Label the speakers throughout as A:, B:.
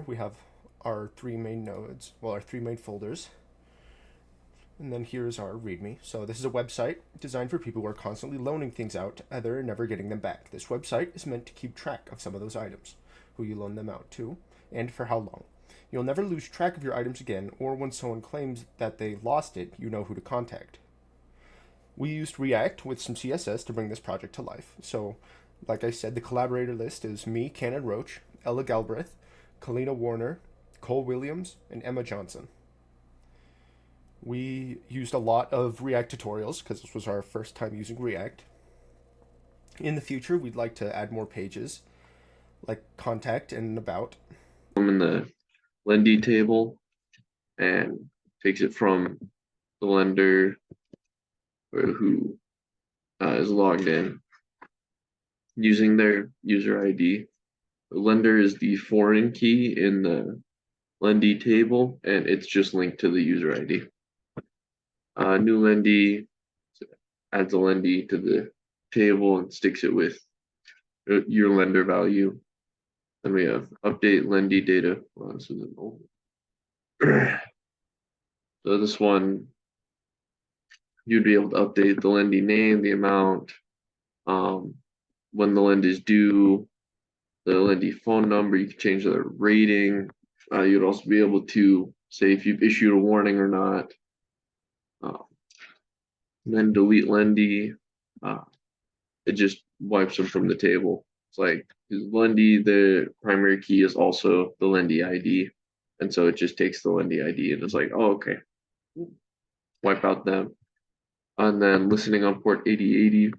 A: We have our three main nodes, well, our three main folders. And then here's our README. So this is a website designed for people who are constantly loaning things out to other and never getting them back. This website is meant to keep track of some of those items, who you loan them out to, and for how long. You'll never lose track of your items again, or when someone claims that they lost it, you know who to contact. We used React with some CSS to bring this project to life. So, like I said, the collaborator list is me, Cannon Roach, Ella Galbraith, Kalina Warner, Cole Williams, and Emma Johnson. We used a lot of React tutorials because this was our first time using React. In the future, we'd like to add more pages like contact and about.
B: I'm in the Lendy table and takes it from the lender who is logged in using their user ID. The lender is the foreign key in the Lendy table, and it's just linked to the user ID. New Lendy adds a Lendy to the table and sticks it with your lender value. Then we have update Lendy data. So this one, you'd be able to update the Lendy name, the amount, when the lend is due, the Lendy phone number. You can change the rating. You'd also be able to say if you've issued a warning or not. Then delete Lendy. It just wipes them from the table. It's like Lendy, the primary key is also the Lendy ID. And so it just takes the Lendy ID and it's like, oh, okay. Wipe out them. And then listening on port 8080,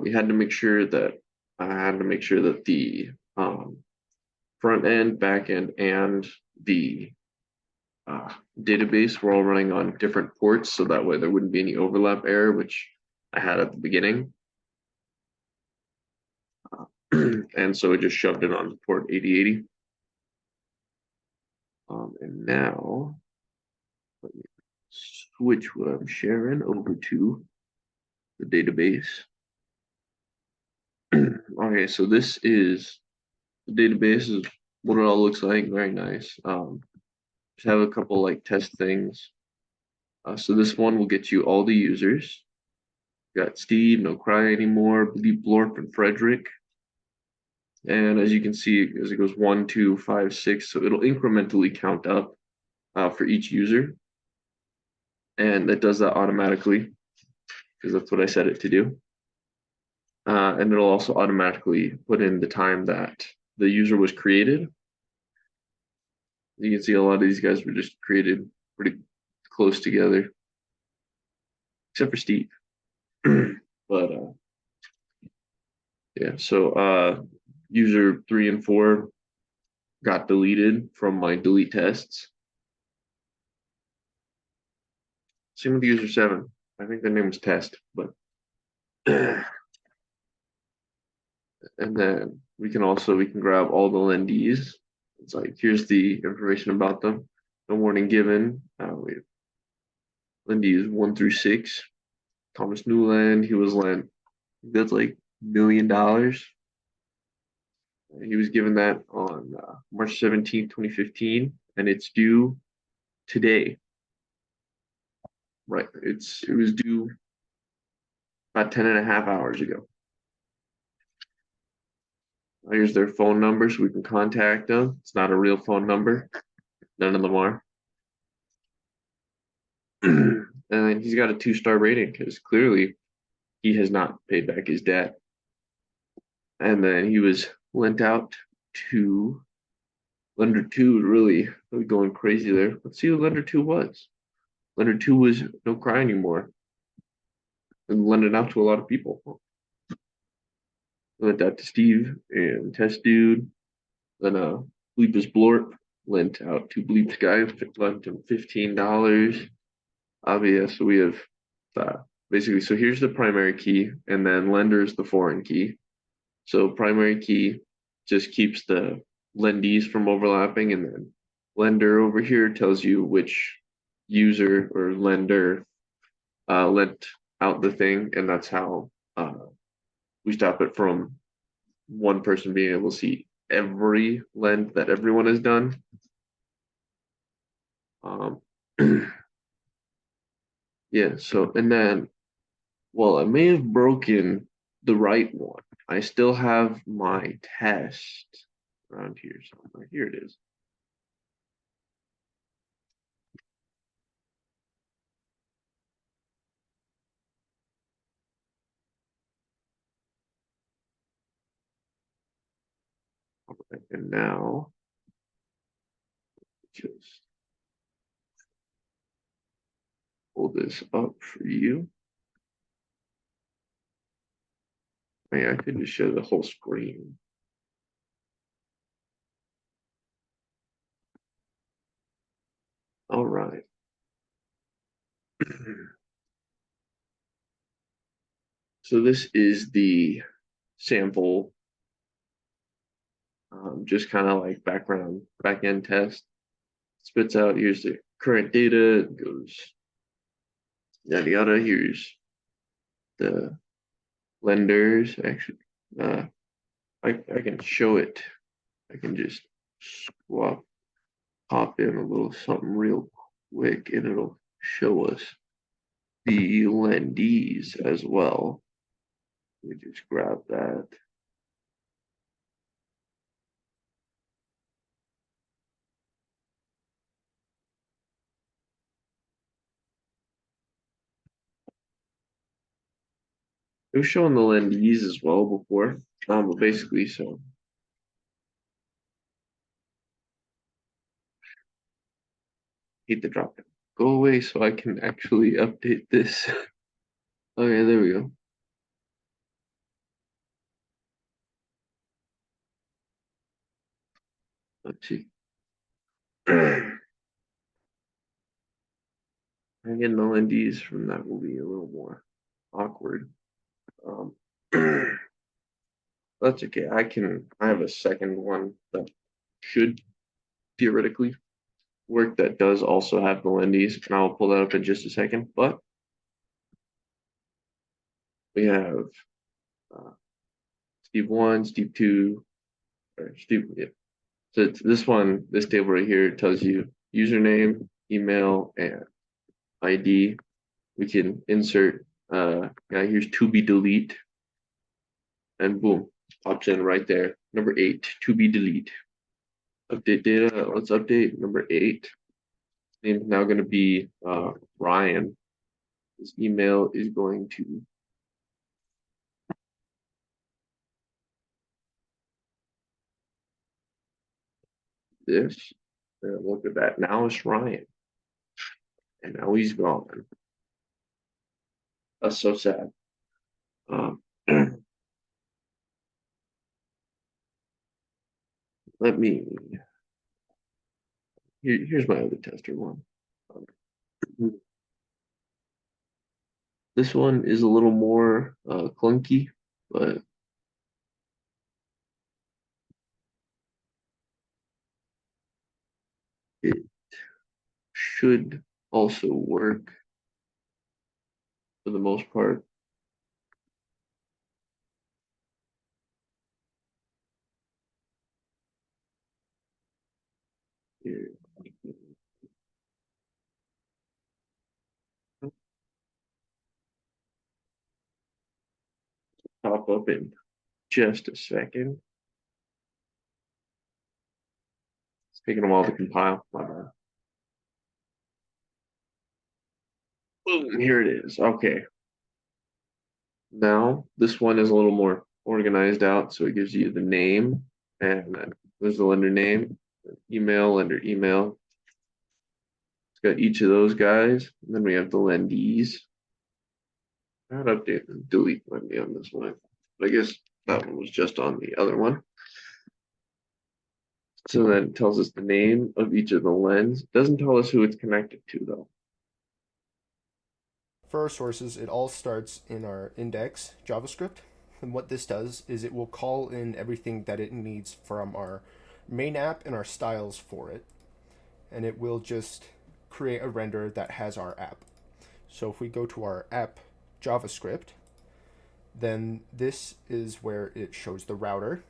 B: we had to make sure that the front end, back end, and the database were all running on different ports, so that way there wouldn't be any overlap error, which I had at the beginning. And so it just shoved it on port 8080. And now let me switch what I'm sharing over to the database. Okay, so this is the database is what it all looks like. Very nice. Just have a couple like test things. So this one will get you all the users. Got Steve, No Cry Anymore, Bleep Blorp, and Frederick. And as you can see, as it goes 1, 2, 5, 6, so it'll incrementally count up for each user. And it does that automatically because that's what I set it to do. And it'll also automatically put in the time that the user was created. You can see a lot of these guys were just created pretty close together, except for Steve. But yeah, so user 3 and 4 got deleted from my delete tests. Same with user 7. I think the name was test, but and then we can grab all the lendees. It's like here's the information about them. No warning given. We have lendees 1 through 6. Thomas Newland, he was lent. That's like $1 million. He was given that on March 17, 2015, and it's due today. Right, it was due about 10 and a half hours ago. Here's their phone number so we can contact them. It's not a real phone number. None of them are. And he's got a 2-star rating because clearly he has not paid back his debt. And then he was lent out to lender 2, really going crazy there. Let's see who lender 2 was. Lender 2 was No Cry Anymore. And lent it out to a lot of people. Lent out to Steve and Test Dude. Then Bleepus Blorp lent out to Bleep's guy, lent him $15. Yeah, so we have basically, so here's the primary key, and then lender is the foreign key. So primary key just keeps the lendees from overlapping, and then lender over here tells you which user or lender lent out the thing, and that's how we stop it from one person being able to see every lend that everyone has done. Um, yeah, so, and then, well, I may have broken the right one. I still have my test around here somewhere. Here it is. All right, and now just pull this up for you. I could just show the whole screen. All right. So this is the sample, just kind of like back end test. Spits out, here's the current data, goes yada yada. Here's the lenders. Actually, I can show it. I can just pop in a little something real quick, and it'll show us the lendees as well. Let me just grab that. It was showing the lendees as well before, but basically, so hate the drop down. Go away so I can actually update this. Okay, there we go. Let's see. Getting the lendees from that will be a little more awkward. Um, that's okay. I have a second one that should theoretically work that does also have the lendees, and I'll pull that up in just a second. But we have uh, Steve 1, Steve 2, or Steve, yeah. So it's this one, this table right here tells you username, email, and ID. We can insert, yeah, here's to be delete, and boom, pops in right there. Number 8, to be delete. Update data, let's update number 8. Name's now going to be Ryan. His email is going to this. Look at that. Now it's Ryan. And now he's gone. That's so sad. Um, let me, here's my other tester one. This one is a little more clunky, but it should also work for the most part. Here. Pop up in just a second. It's taking a while to compile. My bad. Boom, here it is. Okay. Now this one is a little more organized out, so it gives you the name, and there's the lender name, email, lender email. It's got each of those guys, and then we have the lendees. I would update and delete lendee on this one, but I guess that one was just on the other one. So then it tells us the name of each of the lens. It doesn't tell us who it's connected to though.
A: For our sources, it all starts in our index JavaScript. And what this does is it will call in everything that it needs from our main app and our styles for it. And it will just create a render that has our app. So if we go to our app JavaScript, then this is where it shows the router.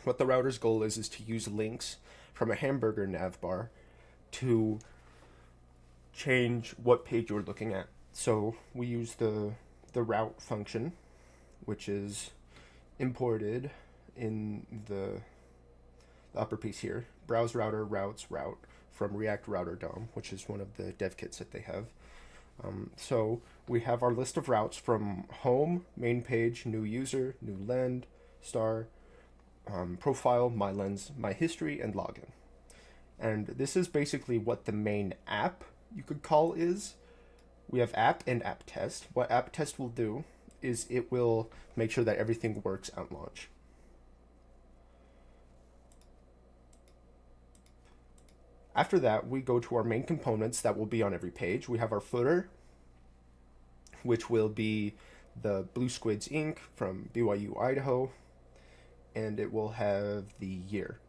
A: What the router's goal is to use links from a hamburger navbar to change what page you're looking at. So we use the route function, which is imported in the upper piece here. Browse router routes route from React Router DOM, which is one of the dev kits that they have. So we have our list of routes from home, main page, new user, new lend, star, profile, my lens, my history, and login. And this is basically what the main app, you could call, is. We have app and app test. What app test will do is it will make sure that everything works at launch. After that, we go to our main components that will be on every page. We have our footer, which will be the Blue Squids Inc. from BYU, Idaho, and it will have the year.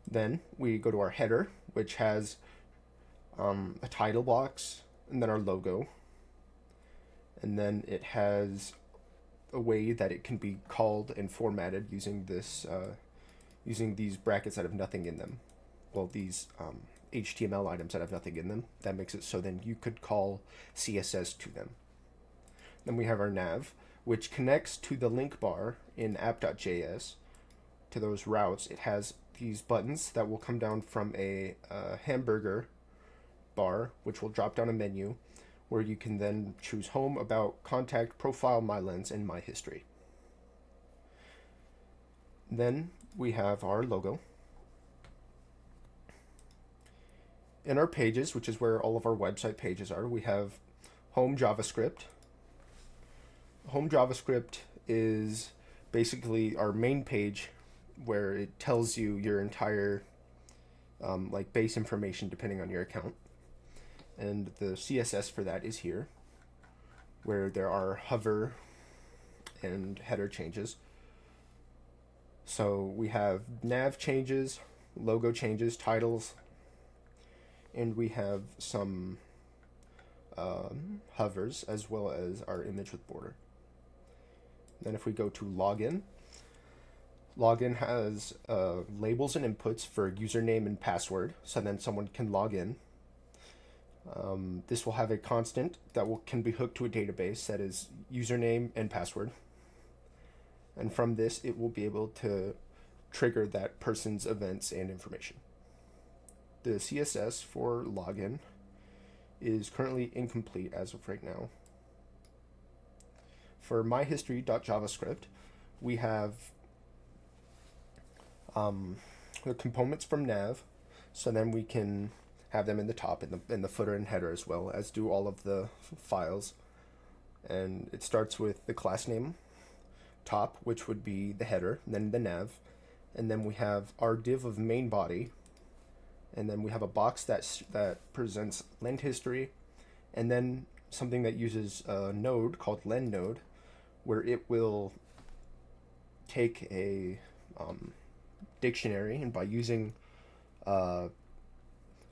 A: Then we go to our header, which has a title box, and then our logo. And then it has a way that it can be called and formatted using this, using these brackets that have nothing in them. Well, these HTML items that have nothing in them. That makes it so then you could call CSS to them. Then we have our nav, which connects to the link bar in app.js to those routes. It has these buttons that will come down from a hamburger bar, which will drop down a menu where you can then choose home, about, contact, profile, my lens, and my history. Then we have our logo. In our pages, which is where all of our website pages are, we have home JavaScript. Home JavaScript is basically our main page where it tells you your entire like base information depending on your account. And the CSS for that is here, where there are hover and header changes. So we have nav changes, logo changes, titles, and we have some hovers as well as our image with border. Then if we go to login, login has labels and inputs for username and password, so then someone can log in. This will have a constant that can be hooked to a database that is username and password. And from this, it will be able to trigger that person's events and information. The CSS for login is currently incomplete as of right now. For myhistory.javascript, we have the components from nav, so then we can have them in the top, in the footer and header, as well as do all of the files. And it starts with the class name top, which would be the header, then the nav, and then we have our div of main body, and then we have a box that presents lend history, and then something that uses a node called lend node, where it will take a dictionary, and by using a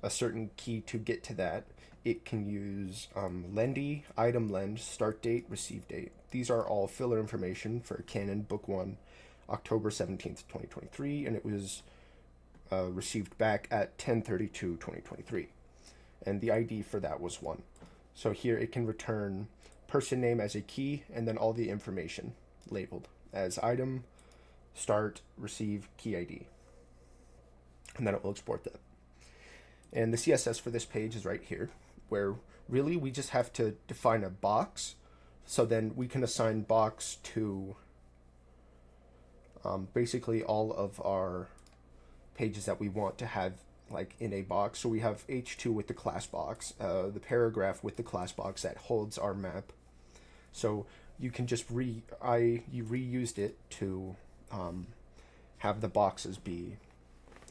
A: certain key to get to that, it can use lendy, item lend, start date, receive date. These are all filler information for Canon Book 1, October 17th, 2023, and it was received back at 10/32/2023, and the ID for that was 1. So here it can return person name as a key, and then all the information labeled as item, start, receive, key ID, and then it will export that. And the CSS for this page is right here, where really we just have to define a box, so then we can assign box to basically all of our pages that we want to have like in a box. So we have H2 with the class box, the paragraph with the class box that holds our map. So you can just you reused it to have the boxes be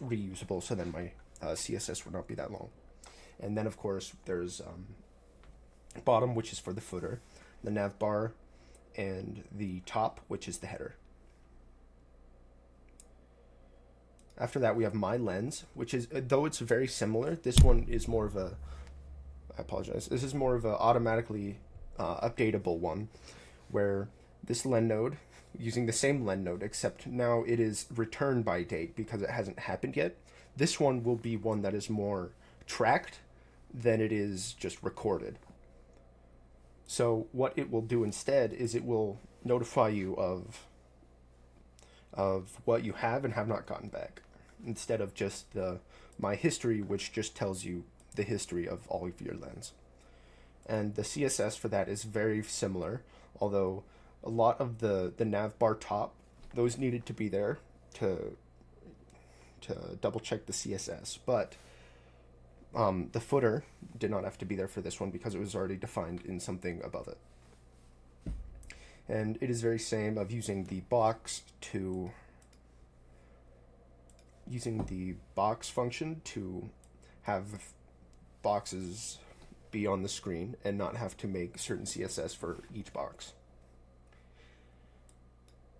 A: reusable, so then my CSS would not be that long. And then of course there's bottom, which is for the footer, the nav bar, and the top, which is the header. After that, we have my lens, which is, though it's very similar, this one is more of a, I apologize, this is more of a automatically updatable one, where this lend node using the same len node, except now it is return by date because it hasn't happened yet. This one will be one that is more tracked than it is just recorded. So what it will do instead is it will notify you of what you have and have not gotten back, instead of just the my history, which just tells you the history of all of your lens. And the CSS for that is very similar, although a lot of the nav bar top, those needed to be there to double check the CSS, but the footer did not have to be there for this one because it was already defined in something above it. And it is very same of using the box function to have boxes be on the screen and not have to make certain CSS for each box.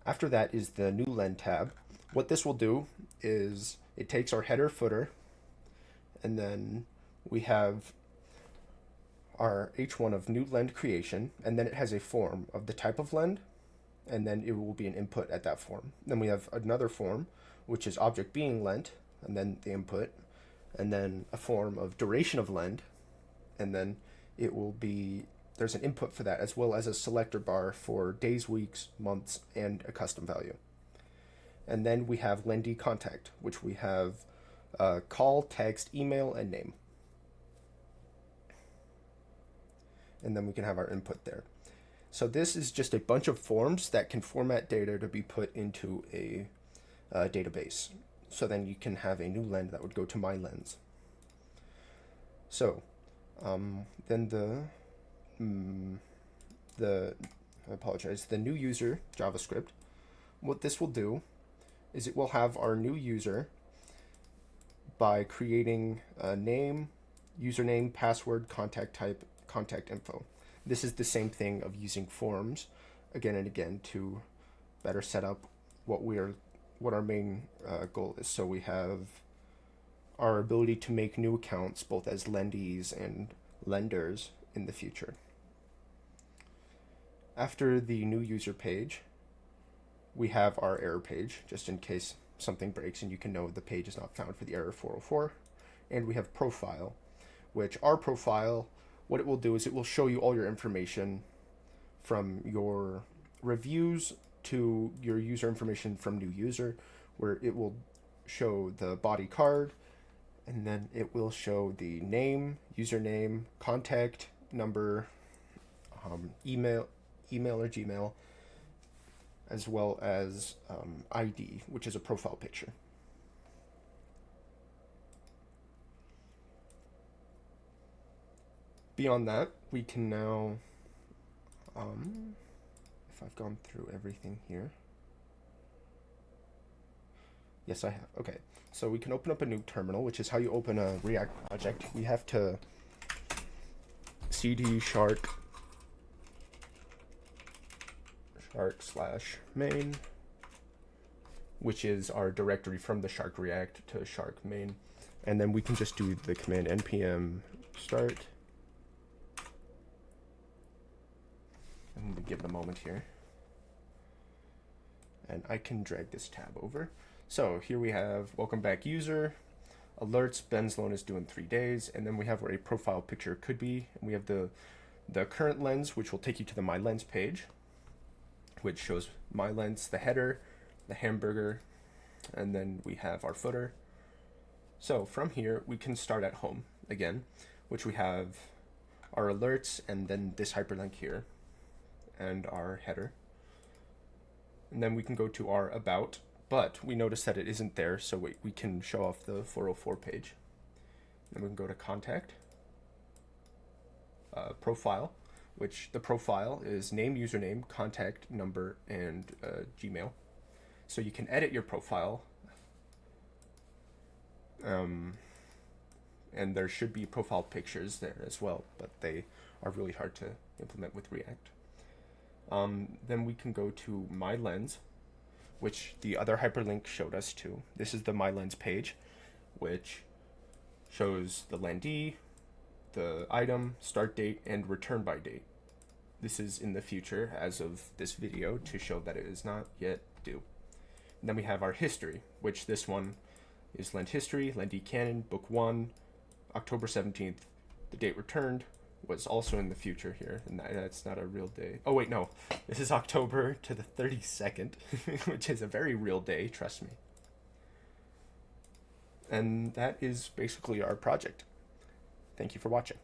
A: After that is the new len tab. What this will do is it takes our header footer, and then we have our h1 of new len creation, and then it has a form of the type of len, and then it will be an input at that form. Then we have another form, which is object being lent, and then the input, and then a form of duration of len, and then it will be, there's an input for that, as well as a selector bar for days, weeks, months, and a custom value. And then we have lendee contact, which we have call, text, email, and name. And then we can have our input there. So this is just a bunch of forms that can format data to be put into a database. So then you can have a new len that would go to my lens. So then I apologize, the new user JavaScript, what this will do is it will have our new user by creating a name, username, password, contact type, contact info. This is the same thing of using forms again and again to better set up what our main goal is. So we have our ability to make new accounts both as lendees and lenders in the future. After the new user page, we have our error page, just in case something breaks and you can know the page is not found for the error 404. And we have profile, which our profile, what it will do is it will show you all your information from your reviews to your user information from new user, where it will show the body card, and then it will show the name, username, contact number, email or Gmail, as well as ID, which is a profile picture. Beyond that, we can now, if I've gone through everything here. Yes, I have. Okay, so we can open up a new terminal, which is how you open a React project. We have to cd shark /main, which is our directory from the Shark React to Shark main. And then we can just do the command npm start. I'm going to give it a moment here. And I can drag this tab over. So here we have welcome back user, alerts, Ben's loan is due in 3 days, and then we have where a profile picture could be. And we have the current lens, which will take you to the My Lens page, which shows My Lens, the header, the hamburger, and then we have our footer. So from here, we can start at home again, which we have our alerts and then this hyperlink here and our header. And then we can go to our about, but we notice that it isn't there, so we can show off the 404 page. Then we can go to contact, profile, which the profile is name, username, contact number, and Gmail. So you can edit your profile, and there should be profile pictures there as well, but they are really hard to implement with React. Then we can go to My Lens, which the other hyperlink showed us to. This is the My Lens page, which shows the lendee, the item, start date, and return by date. this is in the future as of this video to show that it is not yet due. And then we have our history, which this one is Lend History, Lend Canon, Book 1, October 17th. The date returned was also in the future here, and that's not a real day. Oh wait, no, this is October to the 32nd, which is a very real day, trust me. And that is basically our project. Thank you for watching.